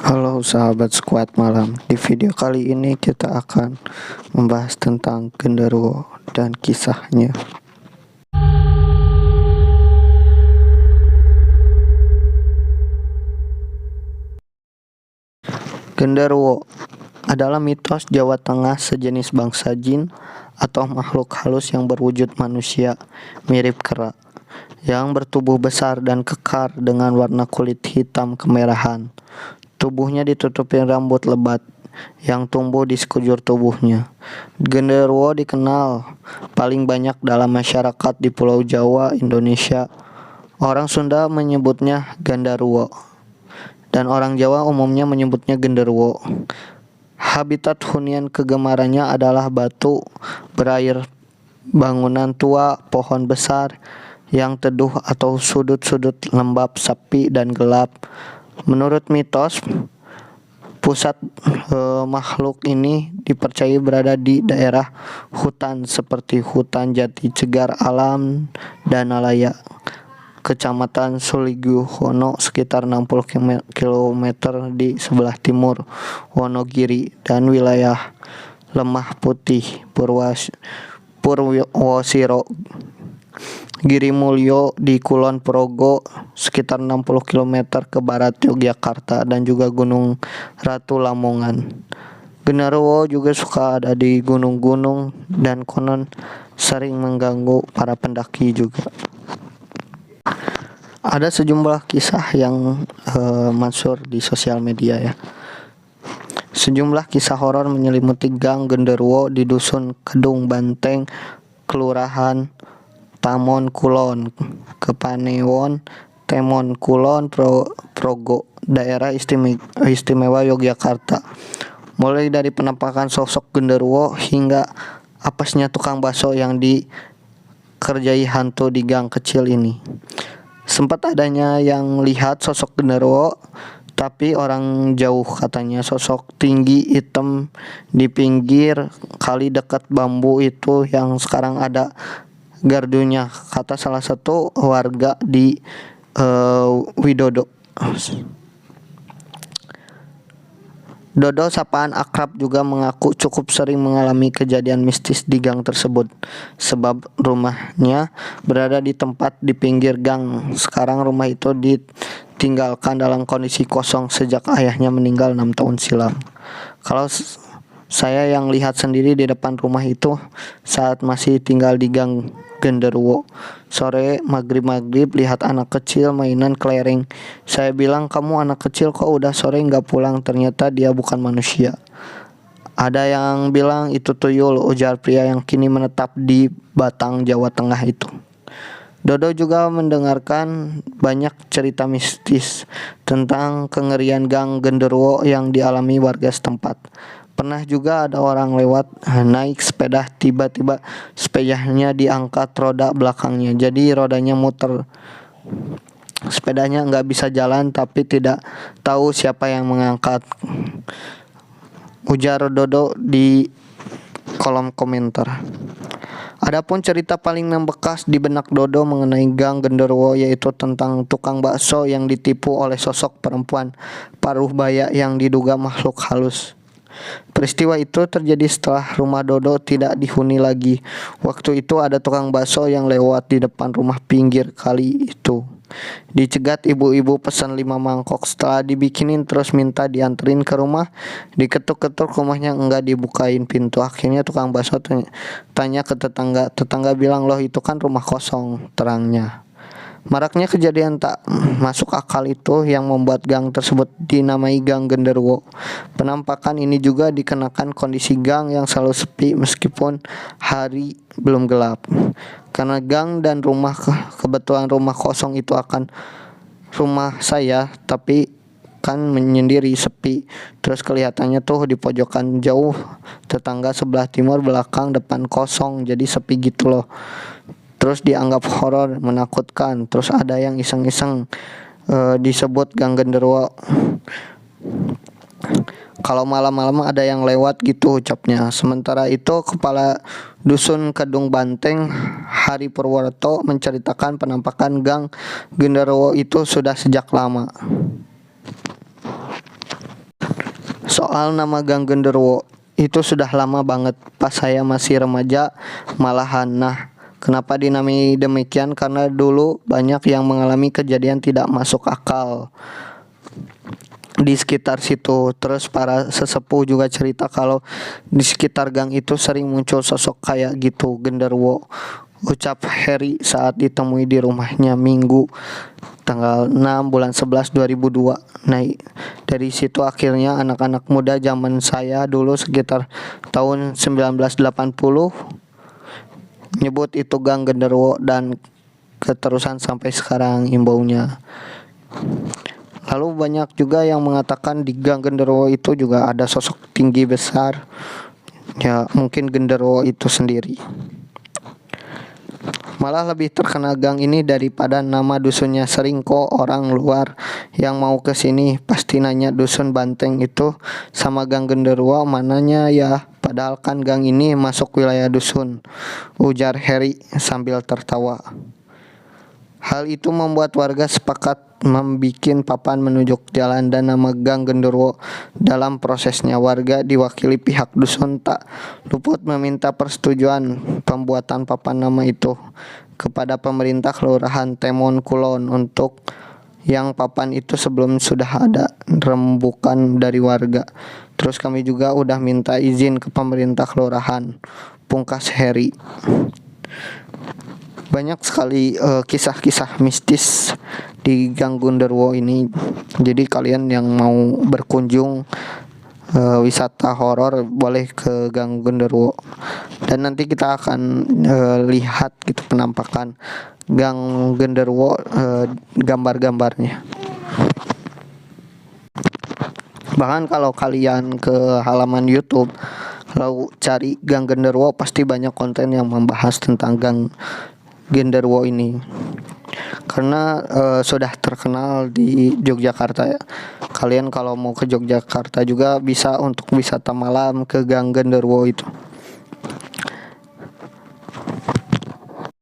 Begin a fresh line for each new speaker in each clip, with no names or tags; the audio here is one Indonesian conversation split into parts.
Halo sahabat Squad Malam. Di video kali ini kita akan membahas tentang genderuwo dan kisahnya. Genderuwo adalah mitos Jawa Tengah sejenis bangsa jin atau makhluk halus yang berwujud manusia mirip kera, yang bertubuh besar dan kekar dengan warna kulit hitam kemerahan. Tubuhnya ditutupi rambut lebat yang tumbuh di sekujur tubuhnya. Genderuwo dikenal paling banyak dalam masyarakat di Pulau Jawa, Indonesia. Orang Sunda menyebutnya Gandaruwo dan orang Jawa umumnya menyebutnya genderuwo. Habitat hunian kegemarannya adalah batu berair, bangunan tua, pohon besar yang teduh atau sudut-sudut lembab, sepi dan gelap. Menurut mitos, pusat makhluk ini dipercaya berada di daerah hutan seperti hutan jati cegar alam Danalaya, Kecamatan Suligiohono, sekitar 60 km di sebelah timur Wonogiri, dan wilayah Lemah Putih, Purwosiro, Girimulyo di Kulon Progo, sekitar 60 km ke barat Yogyakarta, dan juga Gunung Ratu Lamongan. Genderuwo juga suka ada di gunung-gunung dan konon sering mengganggu para pendaki juga. Ada sejumlah kisah yang masyhur di sosial media ya. Sejumlah kisah horor menyelimuti gang genderuwo di dusun Kedung Banteng, Kelurahan Tamon Kulon, Kepanewon, Temon Kulon, Progo, Daerah Istimewa Yogyakarta. Mulai dari penampakan sosok genderuwo hingga apesnya tukang bakso yang dikerjai hantu di gang kecil ini. Sempat adanya yang lihat sosok genderuwo, tapi orang jauh katanya. Sosok tinggi hitam di pinggir kali dekat bambu itu yang sekarang ada gardunya, kata salah satu warga di Widodo. Dodo, sapaan akrab, juga mengaku cukup sering mengalami kejadian mistis di gang tersebut, sebab rumahnya berada di tempat di pinggir gang. Sekarang rumah itu ditinggalkan dalam kondisi kosong sejak ayahnya meninggal 6 tahun silam. Kalau saya yang lihat sendiri di depan rumah itu saat masih tinggal di gang genderuwo. Sore maghrib lihat anak kecil mainan kelereng. Saya bilang, kamu anak kecil kok udah sore nggak pulang? Ternyata dia bukan manusia. Ada yang bilang itu tuyul, ujar pria yang kini menetap di Batang, Jawa Tengah itu. Dodo juga mendengarkan banyak cerita mistis tentang kengerian gang genderuwo yang dialami warga setempat. Pernah juga ada orang lewat naik sepeda, tiba-tiba sepedanya diangkat roda belakangnya, jadi rodanya muter. Sepedanya nggak bisa jalan, tapi tidak tahu siapa yang mengangkat, ujar Dodo di kolom komentar. Adapun cerita paling membekas di benak Dodo mengenai gang genderuwo yaitu tentang tukang bakso yang ditipu oleh sosok perempuan paruh baya yang diduga makhluk halus. Peristiwa itu terjadi setelah rumah Dodo tidak dihuni lagi. Waktu itu ada tukang bakso yang lewat di depan rumah pinggir kali itu. Dicegat ibu-ibu pesan 5 mangkok. Setelah dibikinin terus minta dianterin ke rumah. Diketuk-ketuk rumahnya enggak dibukain pintu. Akhirnya tukang bakso tanya ke tetangga. Tetangga bilang, loh itu kan rumah kosong, terangnya. Maraknya kejadian tak masuk akal itu yang membuat gang tersebut dinamai gang genderuwo. Penampakan ini juga dikenakan kondisi gang yang selalu sepi meskipun hari belum gelap. Karena gang dan rumah kebetulan rumah kosong itu akan rumah saya, tapi kan menyendiri, sepi. Terus kelihatannya tuh di pojokan jauh tetangga sebelah timur, belakang, depan kosong, jadi sepi gitu loh. Terus dianggap horor, menakutkan. Terus ada yang iseng-iseng disebut gang genderuwo. Kalau malam-malam ada yang lewat gitu, ucapnya. Sementara itu kepala dusun Kedung Banteng, Hari Purwoto, menceritakan penampakan gang genderuwo itu sudah sejak lama. Soal nama Gang Genderuwo, itu sudah lama banget pas saya masih remaja malahan. Nah, kenapa dinamai demikian? Karena dulu banyak yang mengalami kejadian tidak masuk akal di sekitar situ. Terus para sesepuh juga cerita kalau di sekitar gang itu sering muncul sosok kayak gitu, genderuwo, ucap Heri saat ditemui di rumahnya Minggu tanggal 6 bulan 11 2002. Nah, dari situ akhirnya anak-anak muda zaman saya dulu sekitar tahun 1980 nyebut itu Gang Genderuwo dan keterusan sampai sekarang imbaunya. Lalu banyak juga yang mengatakan di Gang Genderuwo itu juga ada sosok tinggi besar. Ya, mungkin genderuwo itu sendiri. Malah lebih terkenal gang ini daripada nama dusunnya. Sering kok orang luar yang mau ke sini pasti nanya dusun Banteng itu sama Gang Genderuwo mananya ya. Padahal kan gang ini masuk wilayah dusun, ujar Heri sambil tertawa. Hal itu membuat warga sepakat membikin papan menunjuk jalan dan nama Gang Genderuwo. Dalam prosesnya warga diwakili pihak dusun tak luput meminta persetujuan pembuatan papan nama itu kepada pemerintah Kelurahan Temon Kulon. Untuk yang papan itu sebelum sudah ada rembukan dari warga. Terus kami juga udah minta izin ke pemerintah kelurahan, pungkas Heri. Banyak sekali kisah-kisah mistis di Gang Genderuwo ini. Jadi kalian yang mau berkunjung wisata horor boleh ke Gang Genderuwo. Dan nanti kita akan lihat gitu penampakan Gang Genderuwo, gambar-gambarnya. Bahkan kalau kalian ke halaman YouTube lalu cari Gang Genderuwo, pasti banyak konten yang membahas tentang Gang Genderuwo ini. Karena sudah terkenal di Yogyakarta ya. Kalian kalau mau ke Yogyakarta juga bisa untuk wisata malam ke Gang Genderuwo itu.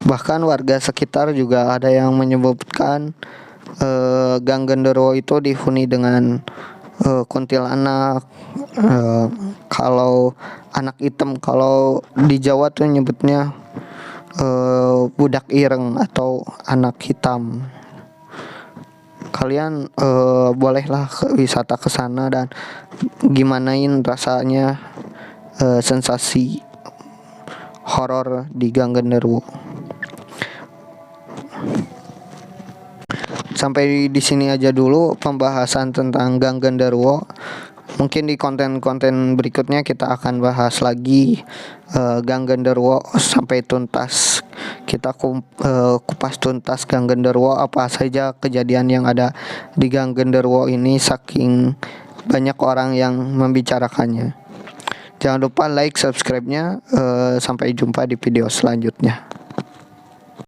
Bahkan warga sekitar juga ada yang menyebutkan Gang Genderuwo itu dihuni dengan kuntilanak, kalau anak hitam, kalau di Jawa tuh nyebutnya budak ireng atau anak hitam. Kalian bolehlah wisata ke sana dan gimanain rasanya sensasi horor di Gang Genderuwo. Sampai di sini aja dulu pembahasan tentang Gang Genderuwo. Mungkin di konten-konten berikutnya kita akan bahas lagi Gang Genderuwo sampai tuntas. Kita kupas tuntas Gang Genderuwo, apa saja kejadian yang ada di Gang Genderuwo ini saking banyak orang yang membicarakannya. Jangan lupa like, subscribe-nya. Sampai jumpa di video selanjutnya.